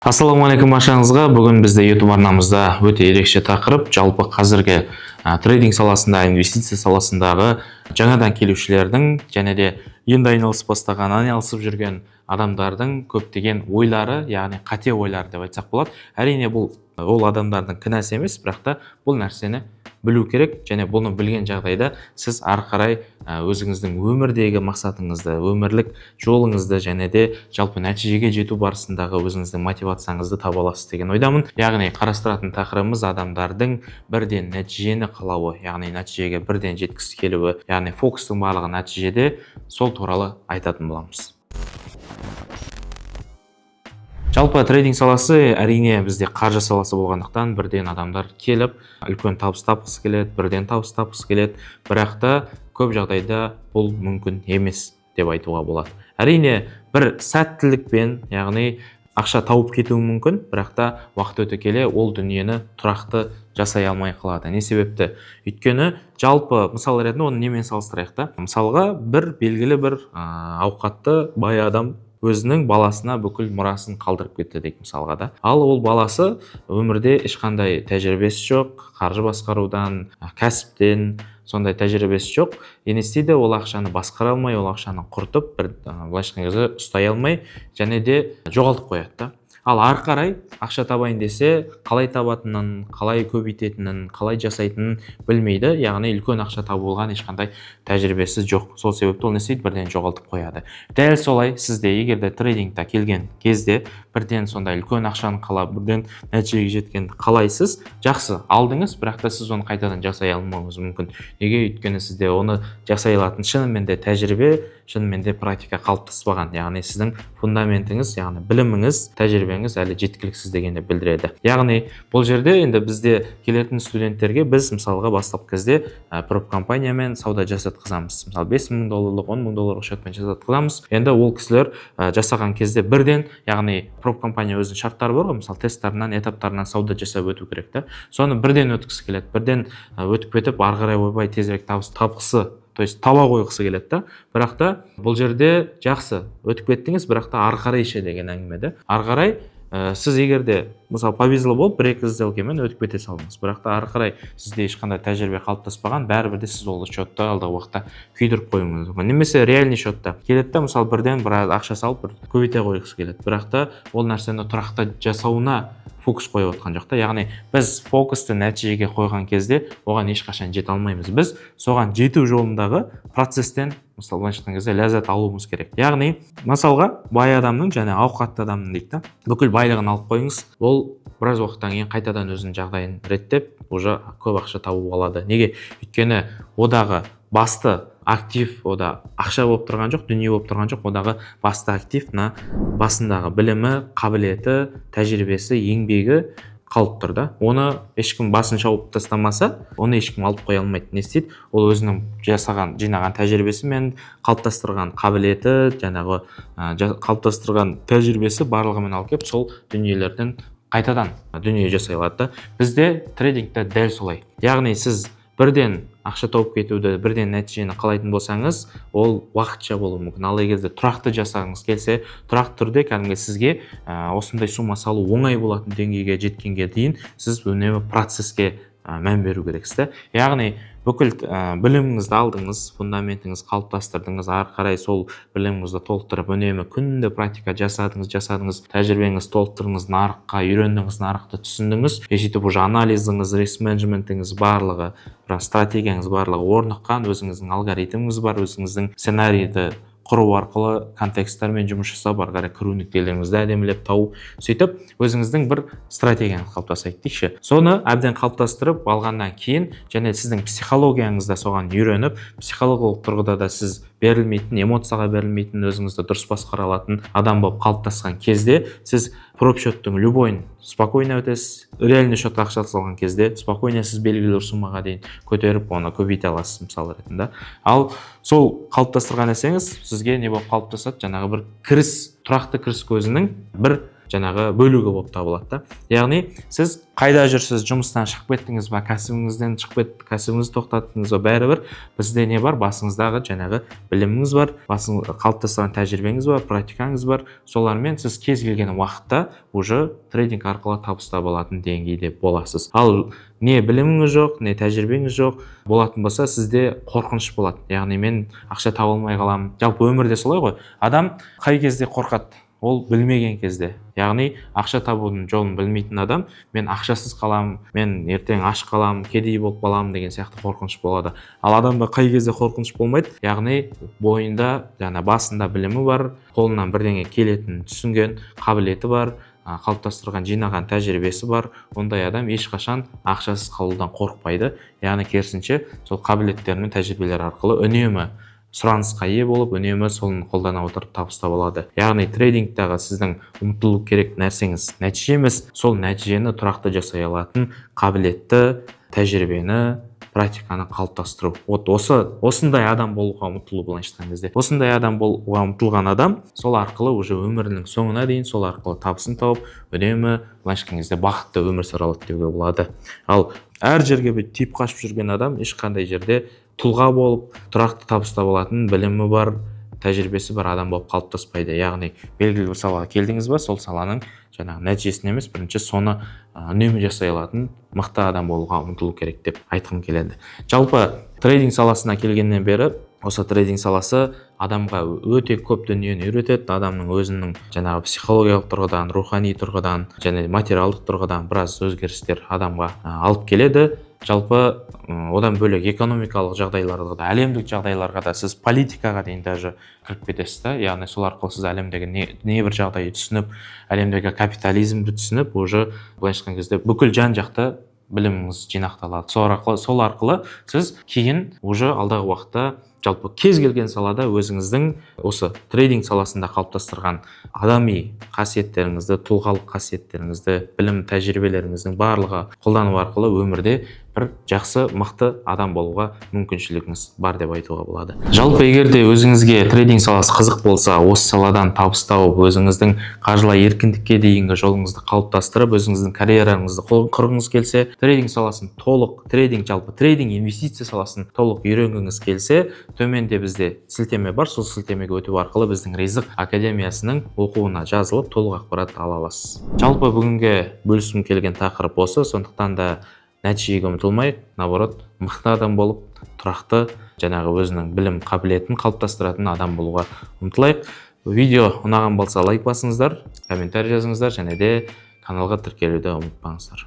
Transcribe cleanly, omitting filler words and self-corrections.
Ассалаумағалейкум баршаңызға. Бүгін бізде YouTube арнамызда өте ерекше тақырып, жалпы қазіргі трейдинг саласында, инвестиция саласындағы жаңадан келушілердің және де енді айналысып бастаған, айналысып жүрген адамдардың көптеген ойлары, яғни қате ойлар деп айтсақ болады. Әрине бұл ол адамдардың кінәсі емес, бірақ та бұл нәрсені білу керек, және бұны білген жағдайда сіз ары қарай өзіңіздің өмірдегі мақсатыңызды, өмірлік жолыңызды және де жалпы нәтижеге жету барысындағы өзіңіздің мотивацияңызды таба аласыз деген ойдамын. Яғни қарастыратын тақырыбымыз адамдардың бірден нәтижені қалауы, яғни нәтижеге бірден жеткісі келуі, яғни фокустың барлығы нәтижеде, сол туралы айтатын боламыз. Жалпы трейдинг саласы әрине бізде қаржы саласы болғандықтан бірден адамдар келіп, үлкен табыс тапқысы келеді, бірден табыс тапқысы келеді, бірақ та көп жағдайда бұл мүмкін емес деп айтуға болады. Әрине бір сәттілікпен, яғни ақша тауып кетуі мүмкін, бірақ та уақыт өте келе ол дүниені тұрақты жасай алмай қалады. Не себепті? Өйткені жалпы мысал ретінде оны немен салыстырайық та? Мысалға бір белгілі бір ауқатты бай адам өзінің баласына бүкіл мұрасын қалдырып кетті дейік мысалға да. Ал ол баласы өмірде ешқандай тәжірибесі жоқ, қаржы басқарудан, кәсіптен сондай тәжірибесі жоқ. Не істейді? Ол ақшаны басқара алмай, ол ақшаны құртып, былайша айтқан кезде ұстай алмай, және де жоғалтып қояды да. Ал ары қарай ақша табайын десе, қалай табатынын, қалай көбейтетінін, қалай жасайтынын білмейді. Яғни үлкен ақша табуға ешқандай тәжірибесі жоқ. Сол себепті ол не істейді? Бірден жоғалтып қояды. Дәл солай сізде егер де трейдингта келген кезде бірден сондай үлкен ақшаны қалап, бірден нәтижеге жеткенді қалайсыз, жақсы алдыңыз, бірақ та сіз оны қайтадан жасай алмауыңыз мүмкін. Неге? Өйткені сізде оны жасай алатын шынымен де тәжірибе, шынымен де практика қалыптаспаған. Яғни сіздің фундаментіңіз, яғни біліміңіз, тәжірибеңіз әлі жеткіліксіз дегенді білдіреді. Яғни бұл жерде енді бізде келетін студенттерге біз мысалға бастапқы кезде проб компаниямен сауда жасатқызамыз. Мысалы $5,000, $10,000 шотпен жасатқызамыз. Енді ол кісілер жасаған кезде бірден, яғни проб компания өзінің шарттары бар ғой, мысалы тесттарынан, этаптарынан сауда жасап өту керек та. Соны бірден өткісі келеді. Бірден өтіп кетіп, ары қарай ойбай тезірек табыс тапқысы, то есть таба қойғысы келеді да. Бірақ та бұл жерде жақсы өтіп кеттіңіз, бірақ та ары қарай ше деген әңгіме да. Ары қарай сіз егер де мысалы повезло болып бір-екі сделкамен өтіп кете салдыңыз, бірақ та ары қарай сізде ешқандай тәжірибе қалыптаспаған, бәрібір де сіз ол шотты алдағы уақытта күйдіріп қоюыңыз мүмкін. Немесе реальный шотта келеді да, мысалы бірден біраз ақша салып бір көбейте қойғысы келеді, бірақ та ол нәрсені тұрақты жасауына фокус қойып отқан жоқ та. Яғни біз фокусты нәтижеге қойған кезде оған ешқашан жете алмаймыз. Біз соған жету жолындағы процестен мысалы былайша айтқан кезде ләззат алуымыз керек. Яғни мысалға бай адамның және ауқатты адамның дейді да, бүкіл байлығын алып қойыңыз, ол біраз уақыттан кейін қайтадан өзінің жағдайын реттеп, уже көп ақша тауып алады. Неге? Өйткені одағы басты актив, ода ақша болып тұрған жоқ, дүние болып тұрған жоқ, одағы басты актив басындағы білімі, қабілеті, тәжірибесі, еңбегі қалып тұр да. Оны ешкім басын шауып тастамаса, оны ешкім алып қоя алмайды. Не істейді? Ол өзінің жинаған тәжірибесі мен қалыптастырған қабілеті, жаңағы қалыптастырған тәжірибесі барлығымен алып келіп, сол дүниелерден қайтадан дүние жасай алады да. Бізде трейдингте дәл солай. Яғни сіз бірден ақша тауып кетуді, бірден нәтижені қалайтын болсаңыз, ол уақытша болуы мүмкін. Ал егер де тұрақты жасағыңыз келсе, тұрақты түрде кәдімгі сізге осындай сума салу оңай болатын деңгейге жеткенге дейін сіз үнемі процеске мән беру керексіз. Яғни бүкіл біліміңізді алдыңыз, фундаментіңіз қалыптастырдыңыз, ары қарай сол біліміңізді толықтырып, үнемі күнде практика жасадыңыз, тәжірибеңіз толықтырдыңыз, нарыққа үйрендіңіз, нарықты түсіндіңіз, сөйтіп уже анализіңіз, риск менеджментіңіз барлығы, стратегияңыз барлығы орныққан, өзіңіздің алгоритміңіз бар, өзіңіздің сценарийді құру арқылы контексттармен жұмыс жасап, ары қарай кіру нүктелеріңізді әдемілеп тауып, сөйтіп өзіңіздің бір стратегияңыз қалыптасайды дейікші. Соны әбден қалыптастырып алғаннан кейін, және сіздің психологияңыз да соған үйреніп, психологиялық тұрғыда да сіз берілмейтін, эмоцияға берілмейтін, өзіңізді дұрыс басқара алатын адам болып қалыптасқан кезде, сіз проб шоттың любойын спокойно өтесіз. Реальный шотқа ақша салған кезде спокойно сіз белгілі бір суммаға дейін көтеріп, оны көбейте аласыз мысалы ретінде. Ал сол қалыптастырған нәрсеңіз сізге не болып қалыптасады? Жаңағы бір кіріс, тұрақты кіріс көзінің бір жаңағы бөлігі болып табылады да. Яғни сіз қайда жүрсіз, жұмыстан шығып кеттіңіз ба, кәсібіңізден шығып кәсібіңізді тоқтаттыңыз ба, бәрібір бізде не бар? Басыңыздағы жаңағы біліміңіз бар, қалыптасқан тәжірибеңіз бар, практикаңыз бар. Солармен сіз кез келген уақытта уже трейдинг арқылы табыс таба алатын деңгейде боласыз. Ал не біліміңіз жоқ, не тәжірибеңіз жоқ болатын болса, сізде қорқыныш болады. Яғни мен ақша таба алмай қаламын. Жалпы өмірде солай ғой. Адам қай кезде қорқады? Ол білмеген кезде. Яғни ақша табудың жолын білмейтін адам, мен ақшасыз қаламын, мен ертең аш қаламын, кедей болып қаламын деген сияқты қорқыныш болады. Ал адамда қай кезде қорқыныш болмайды? Яғни бойында, басында білімі бар, қолынан бірдеңе келетінін түсінген, қабілеті бар, қалыптастырған, жинаған тәжірибесі бар, ондай адам ешқашан ақшасыз қалудан қорықпайды. Яғни керісінше, сол қабілеттер мен тәжірибелер арқылы үнемі сұранысқа ие болып, үнемі соны қолдана отырып табыс таба алады. Яғни трейдингтағы сіздің ұмтылу керек нәрсеңіз нәтиже емес, сол нәтижені тұрақты жасай алатын қабілетті, тәжірибені, практиканы қалыптастыру. Осындай адам болуға ұмтылу былайша айтқан кезде. Осындай адам болуға ұмтылған адам сол арқылы уже өмірінің соңына дейін сол арқылы табысын тауып, үнемі былайша айтқан кезде бақытты өмір сүре алады деуге болады. Ал әр жерге тиіп қашып жүрген адам ешқандай жерде тұлға болып, тұрақты табыс таба алатын білімі бар, тәжірибесі бар адам болып қалыптаспайды. Яғни белгілі бір салаға келдіңіз ба, сол саланың жаңағы нәтижесін емес, бірінші соны үнемі жасай алатын мықты адам болуға ұмтылу керек деп айтқым келеді. Жалпы трейдинг саласына келгеннен бері, осы трейдинг саласы адамға өте көп дүниені үйретеді. Адамның өзінің жаңағы психологиялық тұрғыдан, рухани тұрғыдан және материалдық тұрғыдан біраз өзгерістер адамға алып келеді. Жалпы одан бөлек экономикалық жағдайларға да, әлемдік жағдайларға да, сіз политикаға дейін даже кіріп кетесіз да. Яғни сол арқылы сіз әлемдегі небір жағдайды түсініп, әлемдегі капитализмді түсініп, уже былайша айтқан кезде бүкіл жан-жақты біліміңіз жинақталады. Сол арқылы сіз кейін уже алдағы уақытта жалпы кез келген салада өзіңіздің осы трейдинг саласында қалыптастырған адами қасиеттеріңізді, тұлғалық қасиеттеріңізді, білім тәжірибелеріңіздің барлығы қолдану арқылы өмірде бір жақсы, мықты адам болуға мүмкіншілігіңіз бар деп айтуға болады. Жалпы егер де өзіңізге трейдинг саласы қызық болса, осы саладан табыс тауып, өзіңіздің қаржылай еркіндікке дейінгі жолыңызды қалыптастырып, өзіңіздің карьераңызды құрғыңыз келсе, трейдинг саласын толық, трейдинг инвестиция саласын толық үйренгіңіз келсе, төменде бізде сілтеме бар, сол сілтемеге өту арқылы біздің Ризық академиясының оқуына жазылып, толық ақпарат ала аласыз. Жалпы бүгінге бөліскім келген тақырып осы, сондықтан да нәтижеге ұмтылмай, наоборот, мықты адам болып, тұрақты жаңағы өзінің білім қабілетін қалыптастыратын адам болуға ұмтылайық. Видео ұнаған болса лайк басыңыздар, комментарий жазыңыздар және де каналға тіркелуді ұмытпаңыздар.